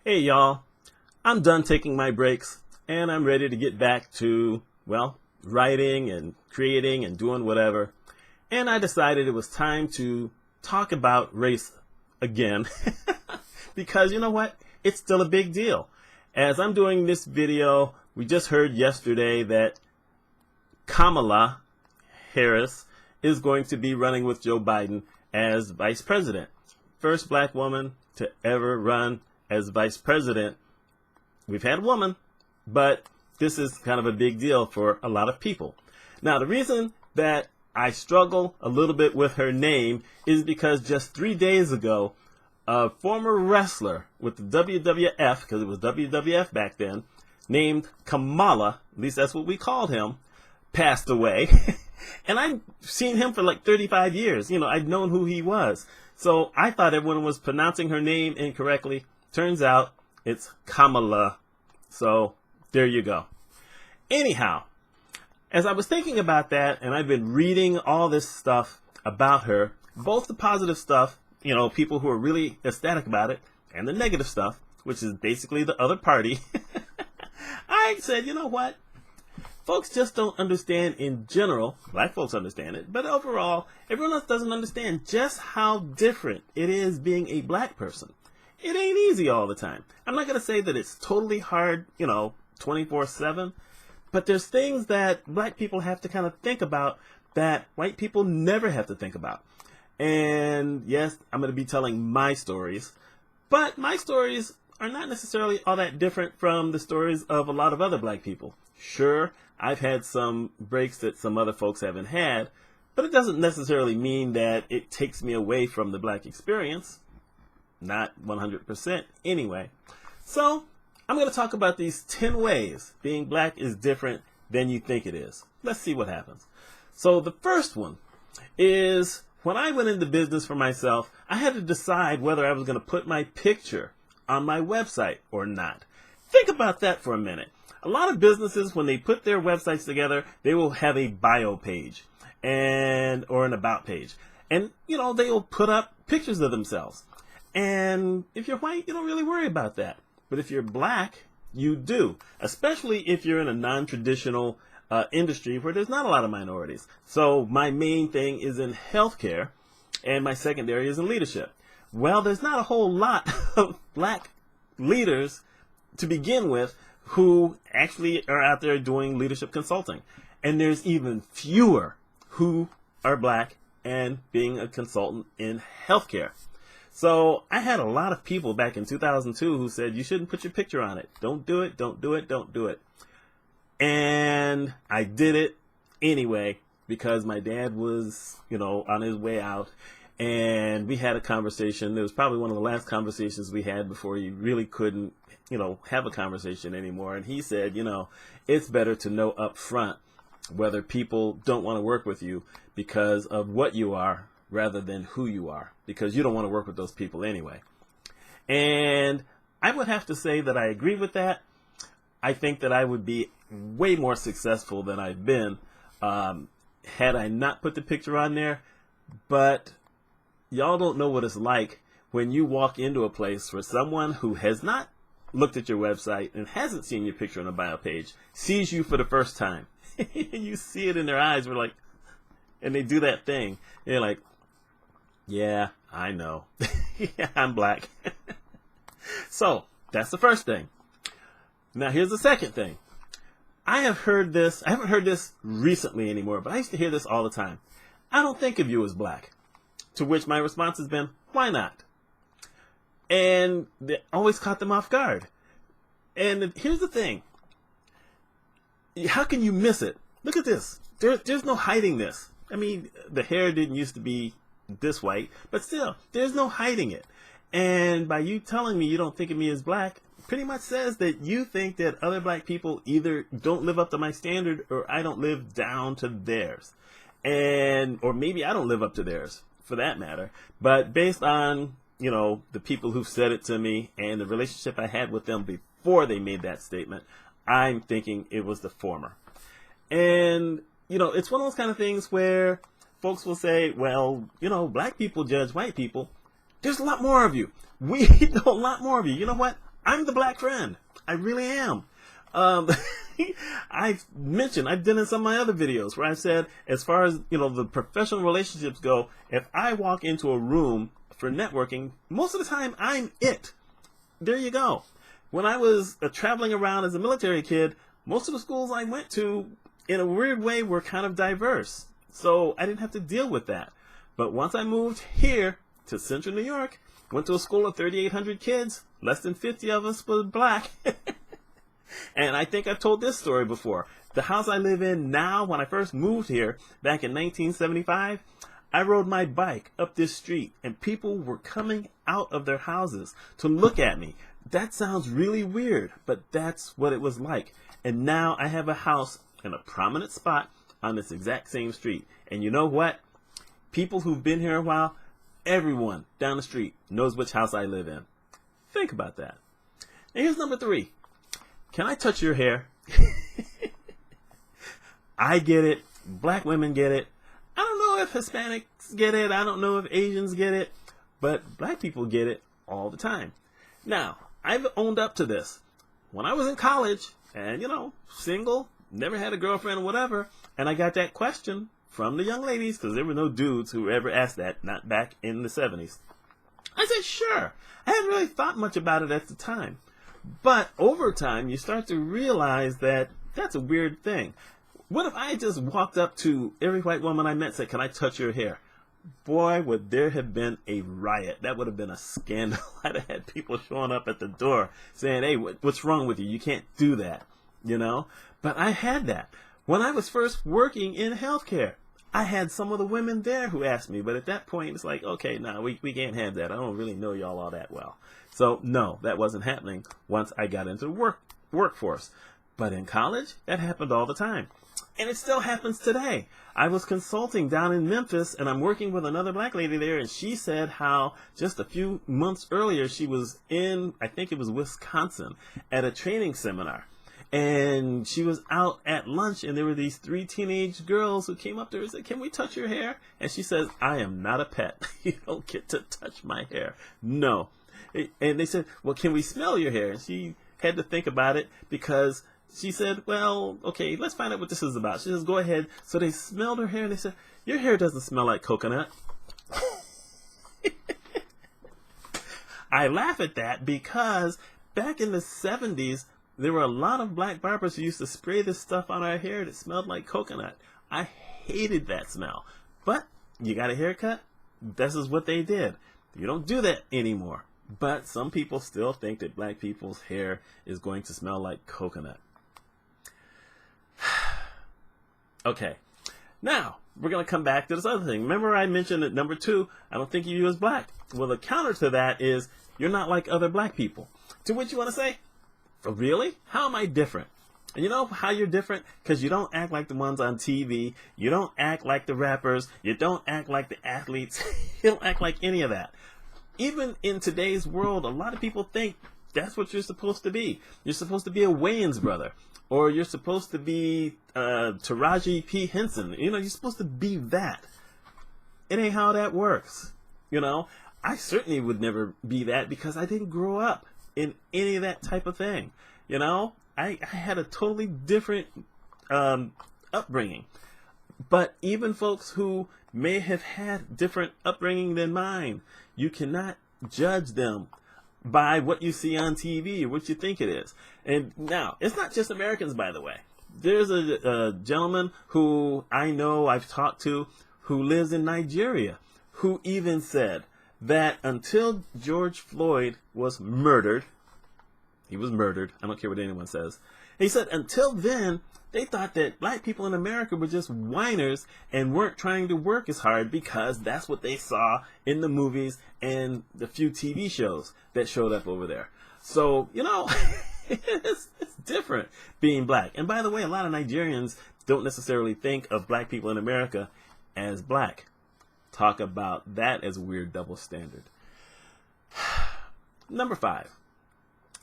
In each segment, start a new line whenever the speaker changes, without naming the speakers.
Hey y'all, I'm done taking my breaks and I'm ready to get back to, well, writing and creating and doing whatever. And I decided it was time to talk about race again because you know what? It's still a big deal. As I'm doing this video, we just heard yesterday that Kamala Harris is going to be running with Joe Biden as vice president. First black woman to ever run as vice president. We've had a woman, but this is kind of a big deal for a lot of people. Now, the reason that I struggle a little bit with her name is because just 3 days ago, a former wrestler with the WWF, because it was WWF back then, named Kamala, at least that's what we called him, passed away. And I've seen him for like 35 years. You know, I'd known who he was. So I thought everyone was pronouncing her name incorrectly. Turns out it's Kamala. So there you go. Anyhow, as I was thinking about that, and I've been reading all this stuff about her, both the positive stuff, you know, people who are really ecstatic about it, and the negative stuff, which is basically the other party, I said, you know what? Folks just don't understand in general. Black folks understand it, but overall, everyone else doesn't understand just how different it is being a black person. It ain't easy all the time. I'm not going to say that it's totally hard, 24/7, but there's things that black people have to kind of think about that white people never have to think about. And yes, I'm going to be telling my stories, but my stories are not necessarily all that different from the stories of a lot of other black people. Sure, I've had some breaks that some other folks haven't had, but it doesn't necessarily mean that it takes me away from the black experience. Not 100% anyway. So I'm going to talk about these 10 ways being black is different than you think it is. Let's see what happens. So the first one is when I went into business for myself, I had to decide whether I was going to put my picture on my website or not. Think about that for a minute. A lot of businesses, when they put their websites together, they will have a bio page or an about page. And, they will put up pictures of themselves. And if you're white, you don't really worry about that. But if you're black, you do, especially if you're in a non-traditional industry where there's not a lot of minorities. So my main thing is in healthcare, and my secondary is in leadership. Well, there's not a whole lot of black leaders to begin with who actually are out there doing leadership consulting. And there's even fewer who are black and being a consultant in healthcare. So I had a lot of people back in 2002 who said, you shouldn't put your picture on it. Don't do it. Don't do it. Don't do it. And I did it anyway because my dad was, on his way out. And we had a conversation. It was probably one of the last conversations we had before he really couldn't, have a conversation anymore. And he said, it's better to know up front whether people don't want to work with you because of what you are rather than who you are, because you don't want to work with those people anyway. And I would have to say that I agree with that. I think that I would be way more successful than I've been had I not put the picture on there. But y'all don't know what it's like when you walk into a place where someone who has not looked at your website and hasn't seen your picture on a bio page sees you for the first time. You see it in their eyes. We're like, and they do that thing. They're like, yeah, I know. Yeah, I'm black. So that's the first thing. Now here's the second thing. I haven't heard this recently anymore, but I used to hear this all the time. I don't think of you as black. To which my response has been, why not? And they always caught them off guard. And here's the thing. How can you miss it? Look at this. There's no hiding this. I mean, the hair didn't used to be this white, but still, there's no hiding it. And by you telling me you don't think of me as black, pretty much says that you think that other black people either don't live up to my standard or I don't live down to theirs. Or maybe I don't live up to theirs, for that matter. But based on, the people who've said it to me and the relationship I had with them before they made that statement, I'm thinking it was the former. And, it's one of those kind of things where folks will say, well, black people judge white people. There's a lot more of you. We know a lot more of you. You know what? I'm the black friend. I really am. I've mentioned, I've done in some of my other videos where I said, as far as, the professional relationships go, if I walk into a room for networking, most of the time I'm it. There you go. When I was traveling around as a military kid, most of the schools I went to, in a weird way, were kind of diverse. So I didn't have to deal with that. But once I moved here to Central New York, went to a school of 3,800 kids, less than 50 of us were black. And I think I've told this story before. The house I live in now, when I first moved here back in 1975, I rode my bike up this street and people were coming out of their houses to look at me. That sounds really weird, but that's what it was like. And now I have a house in a prominent spot on this exact same street. And you know what? People who've been here a while, everyone down the street knows which house I live in. Think about that. And here's number 3. Can I touch your hair? I get it. Black women get it. I don't know if Hispanics get it. I don't know if Asians get it. But black people get it all the time. Now, I've owned up to this. When I was in college and, single, never had a girlfriend or whatever, and I got that question from the young ladies, because there were no dudes who ever asked that, not back in the 70s. I said, sure. I hadn't really thought much about it at the time. But over time, you start to realize that that's a weird thing. What if I just walked up to every white woman I met and said, can I touch your hair? Boy, would there have been a riot. That would have been a scandal. I'd have had people showing up at the door saying, hey, what's wrong with you? You can't do that, But I had that. When I was first working in healthcare, I had some of the women there who asked me, but at that point, it's like, okay, no, we can't have that. I don't really know y'all all that well. So, no, that wasn't happening once I got into the workforce. But in college, that happened all the time. And it still happens today. I was consulting down in Memphis, and I'm working with another black lady there, and she said how just a few months earlier, she was in, I think it was Wisconsin, at a training seminar. And she was out at lunch, and there were these 3 teenage girls who came up to her and said, can we touch your hair? And she says, I am not a pet. You don't get to touch my hair. No. And they said, well, can we smell your hair? And she had to think about it because she said, well, okay, let's find out what this is about. She says, go ahead. So they smelled her hair and they said, your hair doesn't smell like coconut. I laugh at that because back in the 70s, there were a lot of black barbers who used to spray this stuff on our hair that smelled like coconut. I hated that smell. But you got a haircut? This is what they did. You don't do that anymore. But some people still think that black people's hair is going to smell like coconut. Okay. Now, we're going to come back to this other thing. Remember I mentioned that number 2, I don't think of you as black. Well, the counter to that is you're not like other black people. To which you want to say, oh, really? How am I different? And you know how you're different? Because you don't act like the ones on TV. You don't act like the rappers. You don't act like the athletes. You don't act like any of that. Even in today's world, a lot of people think that's what you're supposed to be. You're supposed to be a Wayans brother. Or you're supposed to be Taraji P. Henson. You're supposed to be that. It ain't how that works. I certainly would never be that because I didn't grow up in any of that type of thing. I had a totally different upbringing. But even folks who may have had different upbringing than mine, you cannot judge them by what you see on TV or what you think it is. And now, it's not just Americans, by the way. There's a gentleman who I know I've talked to who lives in Nigeria who even said that until George Floyd was murdered, he was murdered, I don't care what anyone says, he said until then, they thought that black people in America were just whiners and weren't trying to work as hard because that's what they saw in the movies and the few TV shows that showed up over there. So, it's different being black. And by the way, a lot of Nigerians don't necessarily think of black people in America as black. Talk about that as a weird double standard. Number 5,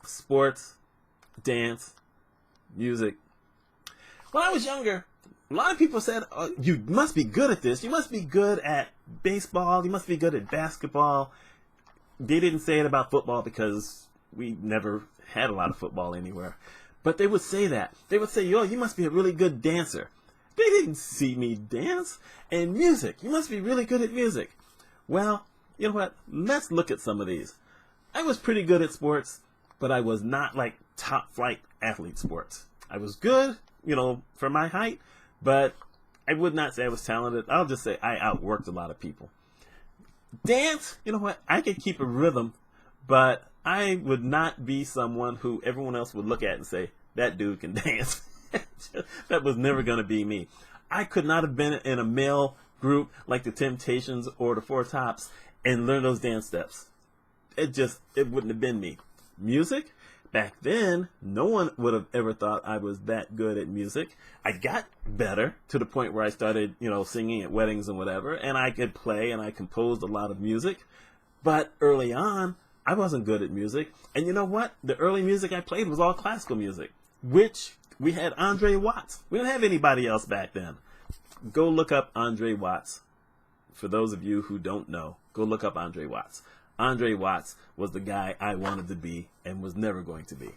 sports, dance, music. When I was younger, a lot of people said, oh, you must be good at this. You must be good at baseball. You must be good at basketball. They didn't say it about football because We never had a lot of football anywhere. But they would say that. They would say, yo, you must be a really good dancer. They didn't see me dance. And music, you must be really good at music. Well, you know what? Let's look at some of these. I was pretty good at sports, but I was not like top flight athlete sports. I was good, for my height, but I would not say I was talented. I'll just say I outworked a lot of people. Dance, you know what? I could keep a rhythm, but I would not be someone who everyone else would look at and say, that dude can dance. That was never going to be me. I could not have been in a male group like the Temptations or the Four Tops and learn those dance steps. It wouldn't have been me. Music, back then, no one would have ever thought I was that good at music. I got better to the point where I started, singing at weddings and whatever, and I could play and I composed a lot of music. But early on, I wasn't good at music. And you know what? The early music I played was all classical music, which we had Andre Watts. We didn't have anybody else back then. Go look up Andre Watts. For those of you who don't know, go look up Andre Watts. Andre Watts was the guy I wanted to be and was never going to be.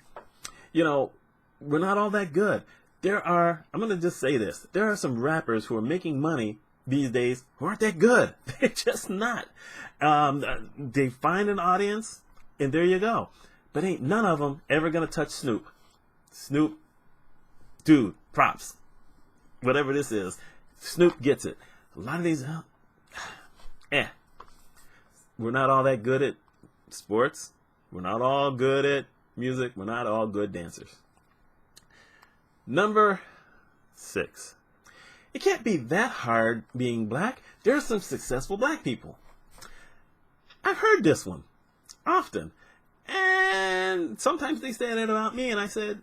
We're not all that good. I'm going to just say this. There are some rappers who are making money these days who aren't that good. They're just not. They find an audience, and there you go. But ain't none of them ever going to touch Snoop. Snoop, dude, props. Whatever this is, Snoop gets it. A lot of these, we're not all that good at sports. We're not all good at music. We're not all good dancers. Number 6. It can't be that hard being black. There are some successful black people. I've heard this one often. And sometimes they say that about me, and I said,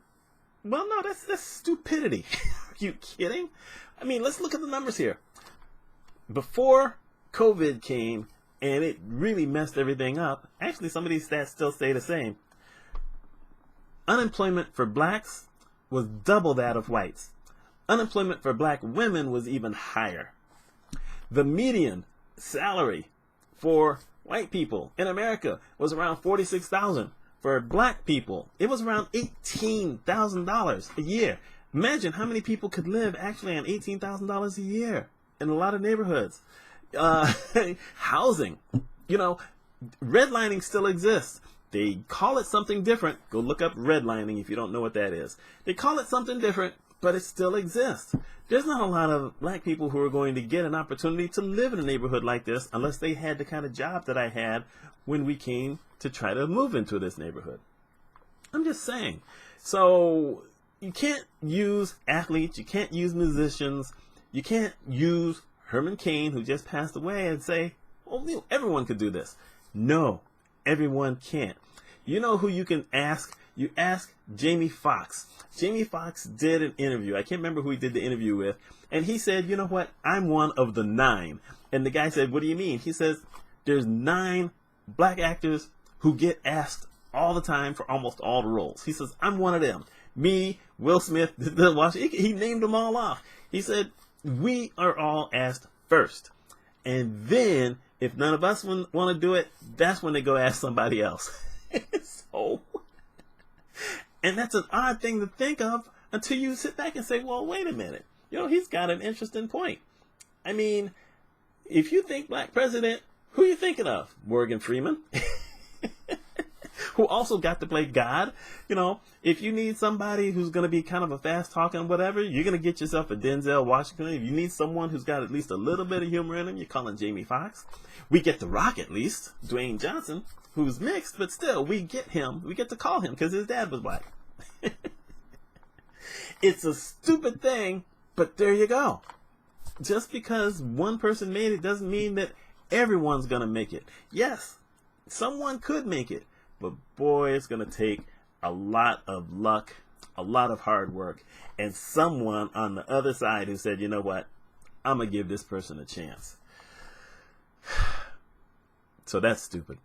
well, no, that's stupidity. Are you kidding? I mean, let's look at the numbers here. Before COVID came, and it really messed everything up, actually, some of these stats still stay the same. Unemployment for blacks was double that of whites. Unemployment for black women was even higher. The median salary for white people in America was around $46,000. For black people, it was around $18,000 a year. Imagine how many people could live actually on $18,000 a year in a lot of neighborhoods. Housing, redlining still exists. They call it something different. Go look up redlining if you don't know what that is. They call it something different, but it still exists. There's not a lot of black people who are going to get an opportunity to live in a neighborhood like this unless they had the kind of job that I had when we came to try to move into this neighborhood. I'm just saying. So you can't use athletes, you can't use musicians, you can't use Herman Cain, who just passed away, and say, well, everyone could do this. No, everyone can't. You know who you can ask? You ask Jamie Foxx. Jamie Foxx did an interview. I can't remember who he did the interview with. And he said, you know what? I'm one of the 9. And the guy said, what do you mean? He says, there's 9 black actors who get asked all the time for almost all the roles. He says, I'm one of them. Me, Will Smith, he named them all off. He said, we are all asked first. And then, if none of us want to do it, that's when they go ask somebody else. And that's an odd thing to think of until you sit back and say, well, wait a minute. He's got an interesting point. I mean, if you think black president, who are you thinking of? Morgan Freeman? Who also got to play God. If you need somebody who's going to be kind of a fast talking whatever, you're going to get yourself a Denzel Washington. If you need someone who's got at least a little bit of humor in him, you're calling Jamie Foxx. We get The Rock at least, Dwayne Johnson, who's mixed, but still, we get him. We get to call him because his dad was black. It's a stupid thing, but there you go. Just because one person made it doesn't mean that everyone's going to make it. Yes, someone could make it. But boy, it's going to take a lot of luck, a lot of hard work, and someone on the other side who said, you know what, I'm going to give this person a chance. So that's stupid.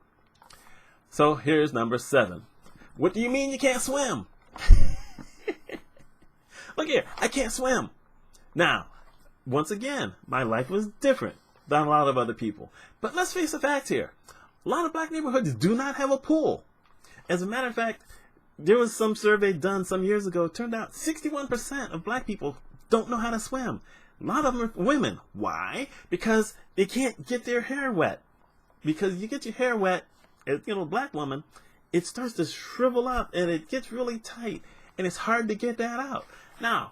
So here's number 7. What do you mean you can't swim? Look here, I can't swim. Now, once again, my life was different than a lot of other people. But let's face the facts here. A lot of black neighborhoods do not have a pool. As a matter of fact, there was some survey done some years ago. It turned out 61% of black people don't know how to swim. A lot of them are women. Why? Because they can't get their hair wet. Because you get your hair wet, as a black woman, it starts to shrivel up and it gets really tight, and it's hard to get that out. Now,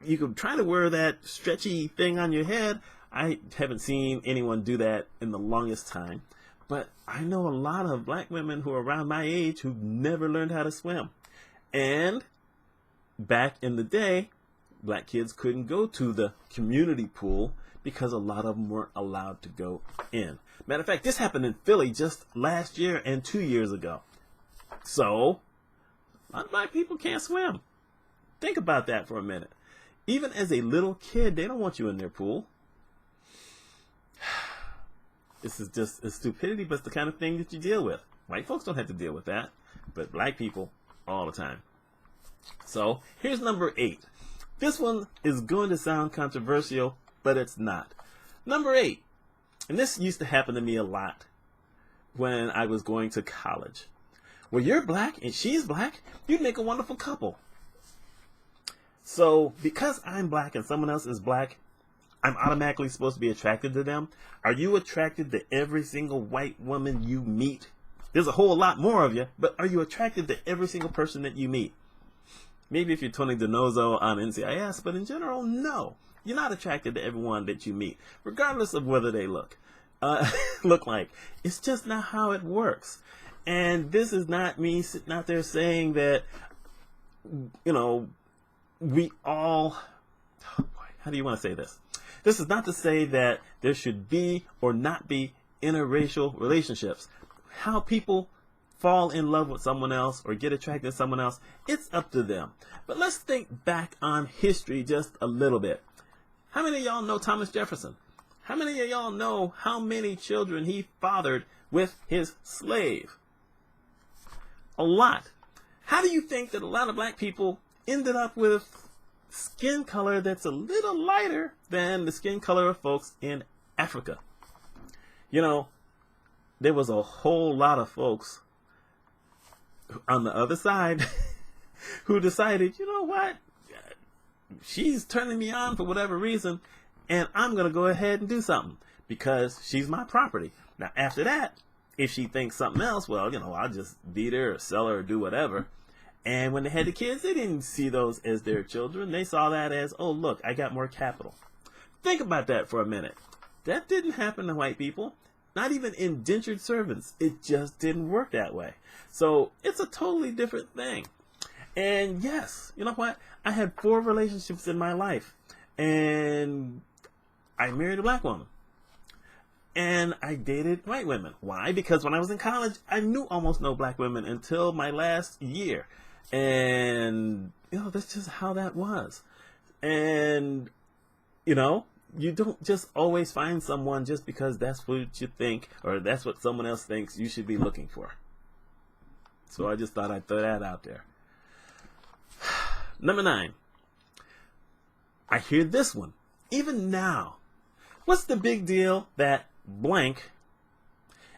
you can try to wear that stretchy thing on your head. I haven't seen anyone do that in the longest time. But I know a lot of black women who are around my age who never learned how to swim. And back in the day, black kids couldn't go to the community pool because a lot of them weren't allowed to go in. Matter of fact, this happened in Philly just last year and 2 years ago. So, a lot of black people can't swim. Think about that for a minute. Even as a little kid, they don't want you in their pool. This is just a stupidity, but it's the kind of thing that you deal with. White folks don't have to deal with that, but black people all the time. So here's number 8. This one is going to sound controversial, but it's not. Number 8, and this used to happen to me a lot when I was going to college. Well, you're black and she's black, you'd make a wonderful couple. So because I'm black and someone else is black, I'm automatically supposed to be attracted to them. Are you attracted to every single white woman you meet? There's a whole lot more of you, but are you attracted to every single person that you meet? Maybe if you're Tony DiNozzo on NCIS, but in general, no. You're not attracted to everyone that you meet, regardless of whether they look like. It's just not how it works. And this is not me sitting out there saying that, we all, how do you want to say this? This is not to say that there should be or not be interracial relationships. How people fall in love with someone else or get attracted to someone else, it's up to them. But let's think back on history just a little bit. How many of y'all know Thomas Jefferson? How many of y'all know how many children he fathered with his slave? A lot. How do you think that a lot of black people ended up with skin color that's a little lighter than the skin color of folks in Africa? There was a whole lot of folks on the other side who decided, you know what, she's turning me on for whatever reason, and I'm going to go ahead and do something because she's my property. Now, after that, if she thinks something else, well, I'll just beat her or sell her or do whatever. And when they had the kids, they didn't see those as their children. They saw that as, oh, look, I got more capital. Think about that for a minute. That didn't happen to white people. Not even indentured servants. It just didn't work that way. So it's a totally different thing. And yes, you know what? I had 4 relationships in my life. And I married a black woman. And I dated white women. Why? Because when I was in college, I knew almost no black women until my last year. And, that's just how that was. And, you don't just always find someone just because that's what you think or that's what someone else thinks you should be looking for. So I just thought I'd throw that out there. Number 9. I hear this one. Even now. What's the big deal that blank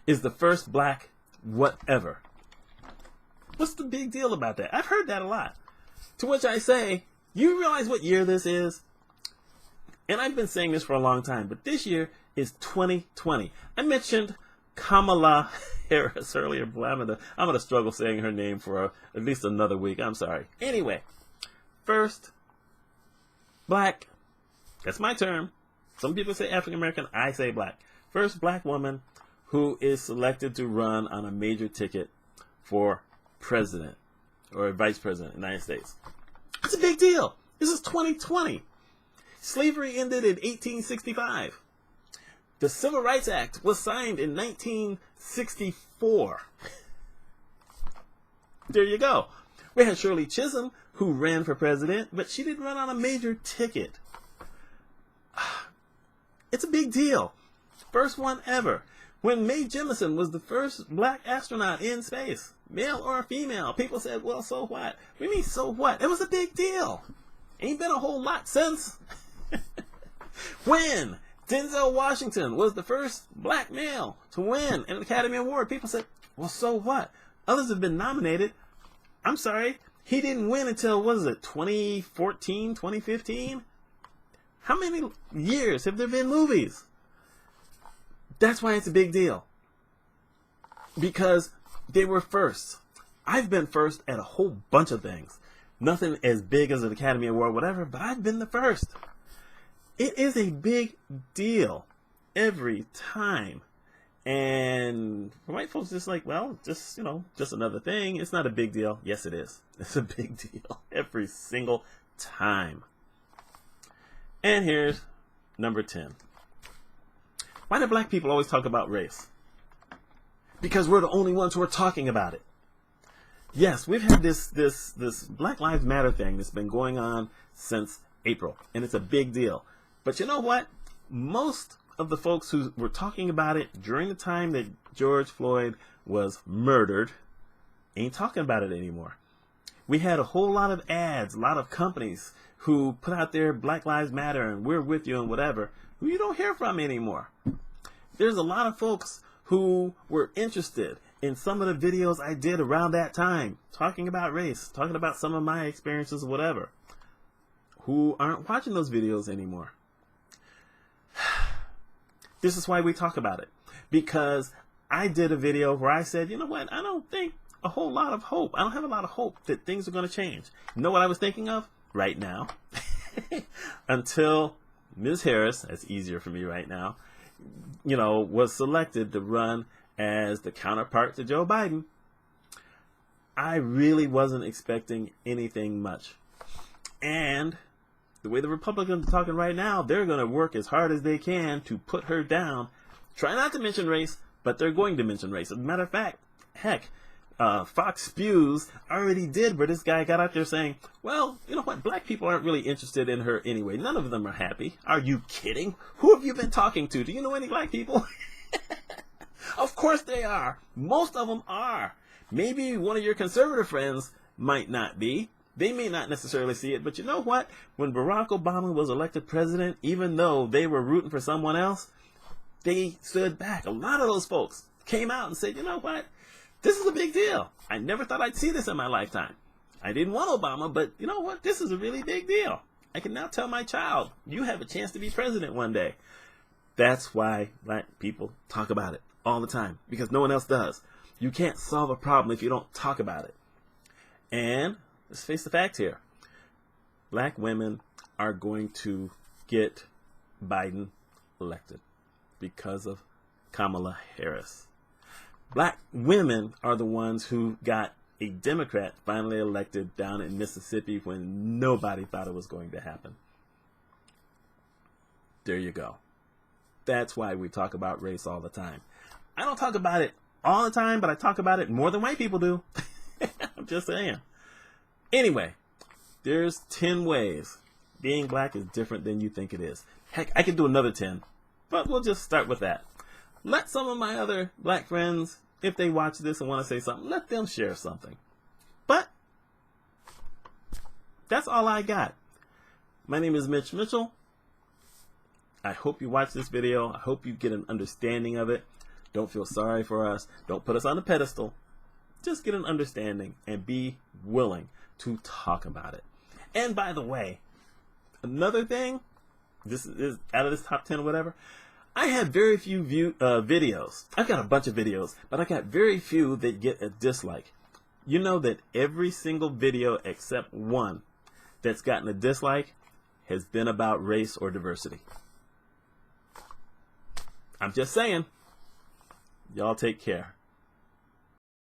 is the first black whatever? What's the big deal about that? I've heard that a lot. To which I say, you realize what year this is? And I've been saying this for a long time, but this year is 2020. I mentioned Kamala Harris earlier. I'm going to struggle saying her name for at least another week. I'm sorry. Anyway, first black, that's my term. Some people say African American, I say black. First black woman who is selected to run on a major ticket for president or vice president of the United States. It's a big deal. This is 2020. Slavery ended in 1865. The Civil Rights Act was signed in 1964. There you go. We had Shirley Chisholm who ran for president, but she didn't run on a major ticket. It's a big deal. First one ever. When Mae Jemison was the first black astronaut in space, male or female, people said, well, so what? We mean, so what? It was a big deal. Ain't been a whole lot since. When Denzel Washington was the first black male to win an Academy Award, people said, well, so what? Others have been nominated. I'm sorry, he didn't win until, what is it, 2014, 2015? How many years have there been movies? That's why it's a big deal. Because they were first. I've been first at a whole bunch of things. Nothing as big as an Academy Award, whatever, but I've been the first. It is a big deal every time. And for white folks, just like, well, just, just another thing. It's not a big deal. Yes, it is. It's a big deal every single time. And here's number 10. Why do black people always talk about race? Because we're the only ones who are talking about it. Yes, we've had this Black Lives Matter thing that's been going on since April, and it's a big deal. But you know what? Most of the folks who were talking about it during the time that George Floyd was murdered ain't talking about it anymore. We had a whole lot of ads, a lot of companies who put out their Black Lives Matter and we're with you and whatever, who you don't hear from anymore. There's a lot of folks who were interested in some of the videos I did around that time, talking about race, talking about some of my experiences or whatever, who aren't watching those videos anymore. This is why we talk about it. Because I did a video where I said, you know what, I don't think a whole lot of hope. I don't have a lot of hope that things are going to change. You know what I was thinking of? Right now. Until Ms. Harris, that's easier for me right now, was selected to run as the counterpart to Joe Biden. I really wasn't expecting anything much. And the way the Republicans are talking right now, they're going to work as hard as they can to put her down. Try not to mention race, but they're going to mention race. As a matter of fact, heck, Fox Spews already did, where this guy got out there saying, well, you know what, black people aren't really interested in her anyway. None of them are happy. Are you kidding? Who have you been talking to? Do you know any black people? Of course they are. Most of them are. Maybe one of your conservative friends might not be. They may not necessarily see it, but you know what? When Barack Obama was elected president, even though they were rooting for someone else, they stood back. A lot of those folks came out and said, you know what? This is a big deal. I never thought I'd see this in my lifetime. I didn't want Obama, but you know what? This is a really big deal. I can now tell my child, you have a chance to be president one day. That's why black people talk about it all the time, because no one else does. You can't solve a problem if you don't talk about it. And let's face the facts here. Black women are going to get Biden elected because of Kamala Harris. Black women are the ones who got a Democrat finally elected down in Mississippi when nobody thought it was going to happen. There you go. That's why we talk about race all the time. I don't talk about it all the time, but I talk about it more than white people do. I'm just saying. Anyway, there's 10 ways being black is different than you think it is. Heck, I could do another 10, but we'll just start with that. Let some of my other black friends, if they watch this and want to say something, let them share something. But that's all I got. My name is Mitch Mitchell. I hope you watch this video. I hope you get an understanding of it. Don't feel sorry for us. Don't put us on a pedestal. Just get an understanding and be willing to talk about it. And by the way, another thing, this is out of this top 10 or whatever, I have very few videos. I've got a bunch of videos, but I got very few that get a dislike. You know that every single video except one that's gotten a dislike has been about race or diversity. I'm just saying. Y'all take care.